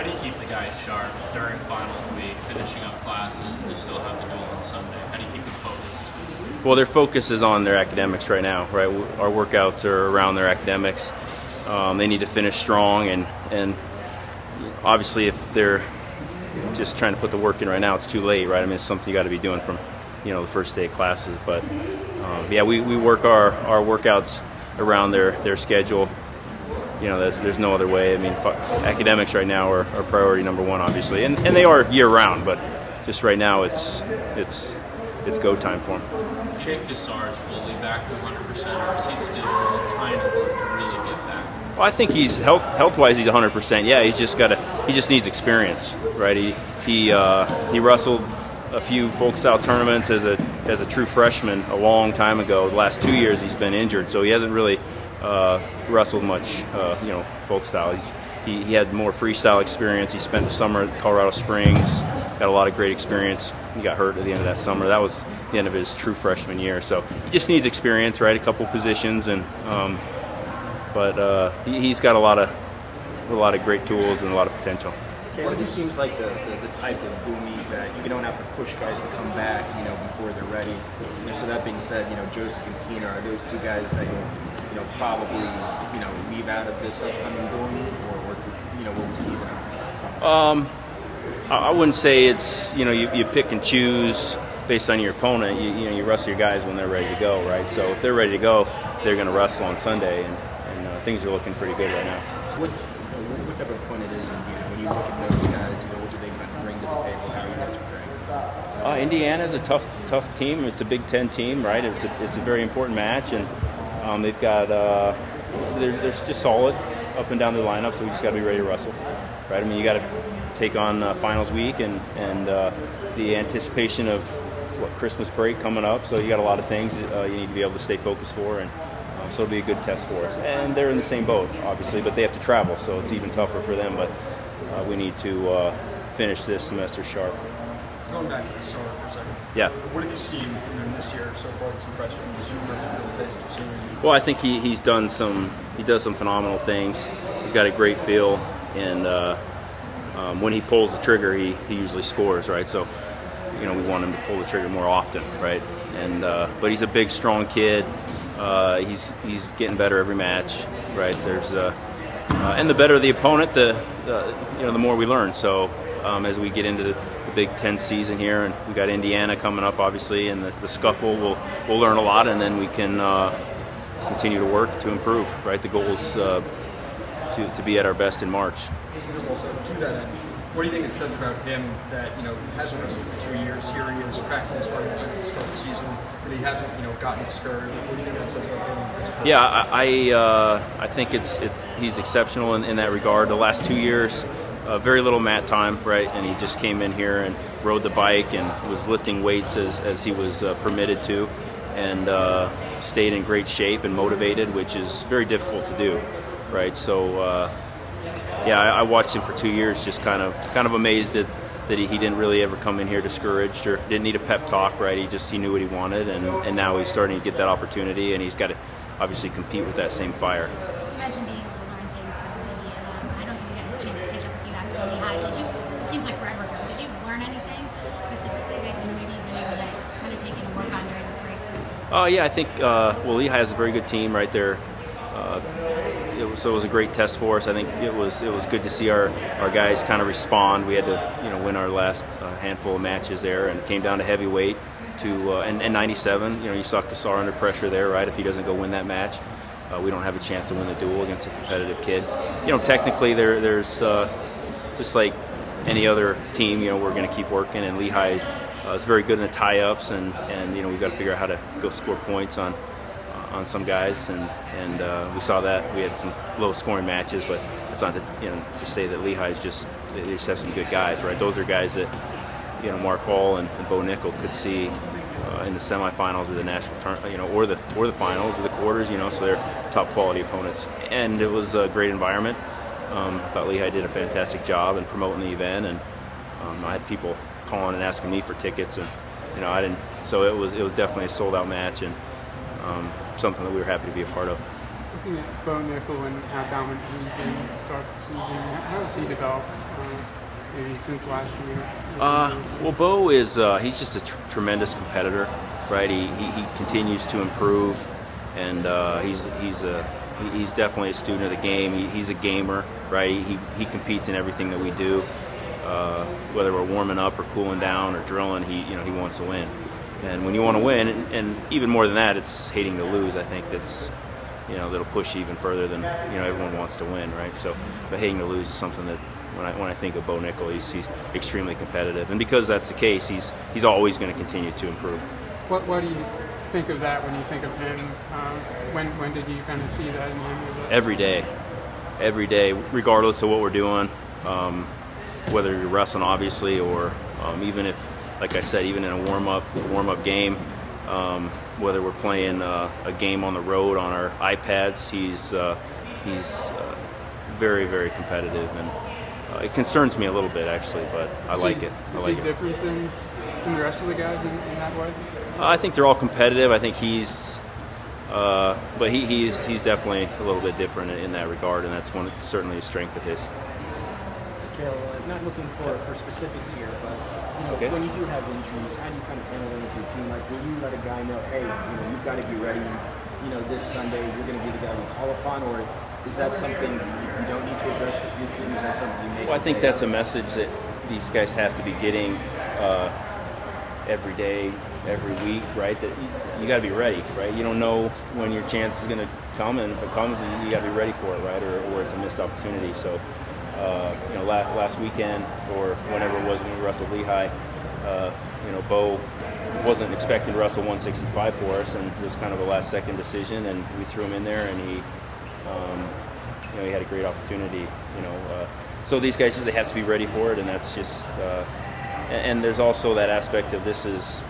How do you keep the guys sharp during finals week, finishing up classes, and you still have the duel on Sunday? How do you keep them focused? Well, their focus is on their academics right now, right? Our workouts are around their academics. They need to finish strong, and obviously if they're just trying to put the work in right now, it's too late, right? I mean, it's something you got to be doing from, the first day of classes. But we work our workouts around their schedule. There's no other way. I mean, academics right now are priority number one, obviously, and they are year round. But just right now, it's go time for them. Do you think Cassar is fully back to 100%, or is he still trying to work to really get back? Well, I think he's health-wise, he's 100%. Yeah, he just needs experience, right? He wrestled a few folk-style tournaments as a true freshman a long time ago. The last 2 years he's been injured, so he hasn't really wrestled much, folk style. He had more freestyle experience. He spent the summer at Colorado Springs, got a lot of great experience. He got hurt at the end of that summer. That was the end of his true freshman year. So he just needs experience, right? A couple positions, and but he's got a lot of great tools and a lot of potential. Cael, it seems like the type of dual meet that you don't have to push guys to come back, before they're ready. So that being said, Joseph and Keener, are those two guys that probably leave out of this upcoming dual meet, or will we see them at some point? I wouldn't say it's you pick and choose based on your opponent. You wrestle your guys when they're ready to go, right? So if they're ready to go, they're going to wrestle on Sunday, and things are looking pretty good right now. What type of opponent is Indiana? When you look at those guys, what do they kind of bring to the table? How are you guys preparing? Indiana's a tough team. It's a Big Ten team, right? It's a very important match, and they've got they're just solid up and down the lineup. So we just got to be ready to wrestle, right? I mean, you got to take on finals week and the anticipation of Christmas break coming up. So you got a lot of things you need to be able to stay focused for, and so it'll be a good test for us. And they're in the same boat, obviously, but they have to travel, so it's even tougher for them. But we need to finish this semester sharp. Going back to the summer for a second. Yeah. What have you seen from him this year so far that's impressed you? This is your first real taste of seeing him? Well, I think he does some phenomenal things. He's got a great feel, and when he pulls the trigger, he usually scores, right? So, we want him to pull the trigger more often, right? And but he's a big, strong kid. He's getting better every match, right? There's and the better the opponent, the more we learn. So as we get into the Big Ten season here, and we got Indiana coming up, obviously, and the scuffle, we'll learn a lot, and then we can continue to work to improve, right? The goal is to be at our best in March. Also, to that end, what do you think it says about him that hasn't wrestled for 2 years? Here he is cracking the starting line at the start of the season, but he hasn't gotten discouraged. What do you think that says about him as a person? Yeah, I think he's exceptional in that regard. The last 2 years, very little mat time, right? And he just came in here and rode the bike and was lifting weights as he was permitted to, and stayed in great shape and motivated, which is very difficult to do, right? So. I watched him for 2 years, just kind of amazed that he didn't really ever come in here discouraged or didn't need a pep talk, right? He knew what he wanted, and now he's starting to get that opportunity, and he's got to obviously compete with that same fire. You mentioned being able to learn things from Indiana. I don't think we got a chance to catch up with you after Lehigh. It seems like forever ago. Did you learn anything specifically that maybe you've been able to kind of take and work on during this break? I think Lehigh has a very good team right there. So it was a great test for us. I think it was good to see our guys kind of respond. We had to win our last handful of matches there, and it came down to heavyweight and 97. You saw Cassar under pressure there, right? If he doesn't go win that match, we don't have a chance to win the duel against a competitive kid. Technically there's just like any other team. We're going to keep working, and Lehigh is very good in the tie-ups, and we've got to figure out how to go score points on some guys, and we saw that. We had some low-scoring matches, but it's not to say that Lehigh they just have some good guys, right? Those are guys that Mark Hall and Bo Nickel could see in the semifinals or the national tournament, or the finals or the quarters, so they're top quality opponents. And it was a great environment. I thought Lehigh did a fantastic job in promoting the event, and I had people calling and asking me for tickets, and I didn't. So it was definitely a sold-out match, and something that we were happy to be a part of. Looking at Bo Nickel and how dominant he's been to start the season, how has he developed maybe since last year? Well, Bo is he's just a tremendous competitor, right? He continues to improve, and he's definitely a student of the game. He's a gamer, right? He competes in everything that we do, whether we're warming up or cooling down or drilling. He wants to win, and when you want to win, and even more than that, it's hating to lose. I think that'll push you even further than everyone wants to win, right? So, but hating to lose is something that when I think of Bo Nickel, he's extremely competitive, and because that's the case, he's always going to continue to improve. What do you think of that when you think of him? When did you kind of see that in him? Every day, regardless of what we're doing, whether you're wrestling, obviously, or even if, like I said, even in a warm-up game, whether we're playing a game on the road on our iPads, he's very, very competitive, and it concerns me a little bit, actually, but I like it. Is he different than the rest of the guys in that way? I think they're all competitive. I think he's definitely a little bit different in that regard, and that's certainly a strength of his. Cael, not looking for specifics here, but when you do have injuries, how do you kind of handle it with your team? Like, will you let a guy know, hey, you've got to be ready, this Sunday you're going to be the guy we call upon, or is that something you don't need to address with your team? Is that something you make? Well, I think that's a message that these guys have to be getting every day, every week, right? That you got to be ready, right? You don't know when your chance is going to come, and if it comes, you got to be ready for it, right? Or it's a missed opportunity. So, last weekend or whenever it was when we wrestled Lehigh, Bo wasn't expecting to wrestle 165 for us, and it was kind of a last-second decision, and we threw him in there, and he had a great opportunity. So these guys, they have to be ready for it, and that's just. And there's also that aspect of this is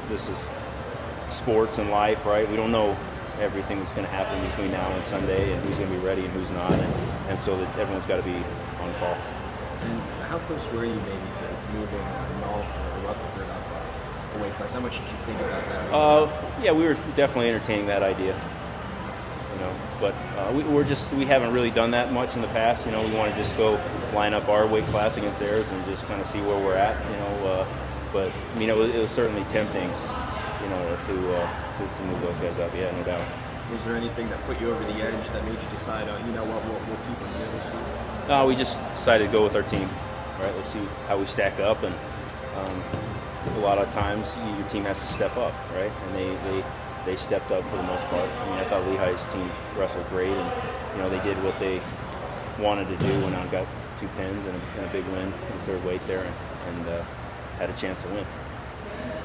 sports and life, right? We don't know everything that's going to happen between now and Sunday, and who's going to be ready and who's not, and so that everyone's got to be on call. And how close were you maybe to moving Nolf or Rutherford up away class? How much did you think about that? Yeah, we were definitely entertaining that idea. But we haven't really done that much in the past. We want to just go line up our weight class against theirs and just kind of see where we're at. But it was certainly tempting, to move those guys up. Yeah, no doubt. Was there anything that put you over the edge that made you decide, we'll keep them here this week? We just decided to go with our team. Right, let's see how we stack up, and a lot of times your team has to step up, right? And they stepped up for the most part. I thought Lehigh's team wrestled great, and they did what they wanted to do, and I got 2 pins and a big win in the third weight there, and had a chance to win.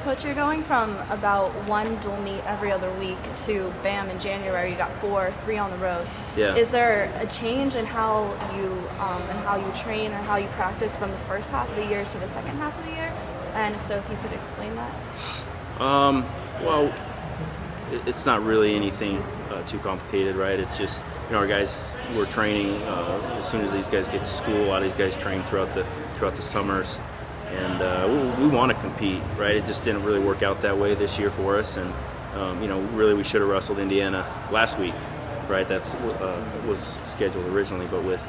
Coach, you're going from about 1 dual meet every other week to bam, in January you got 4, 3 on the road. Yeah. Is there a change in how you train or how you practice from the first half of the year to the second half of the year? And if so, if you could explain that. Well, it's not really anything too complicated, right? It's just our guys were training as soon as these guys get to school. A lot of these guys train throughout the summers, and we want to compete, right? It just didn't really work out that way this year for us, and really we should have wrestled Indiana last week, right? That's was scheduled originally, but with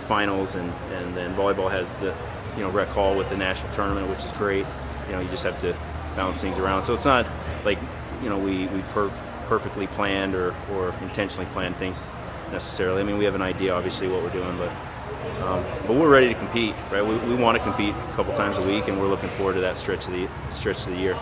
finals and then volleyball has the rec hall with the national tournament, which is great. You just have to balance things around. So it's not like we perfectly planned or intentionally planned things necessarily. We have an idea, obviously, what we're doing, but we're ready to compete, right? We want to compete a couple times a week, and we're looking forward to that stretch of the year.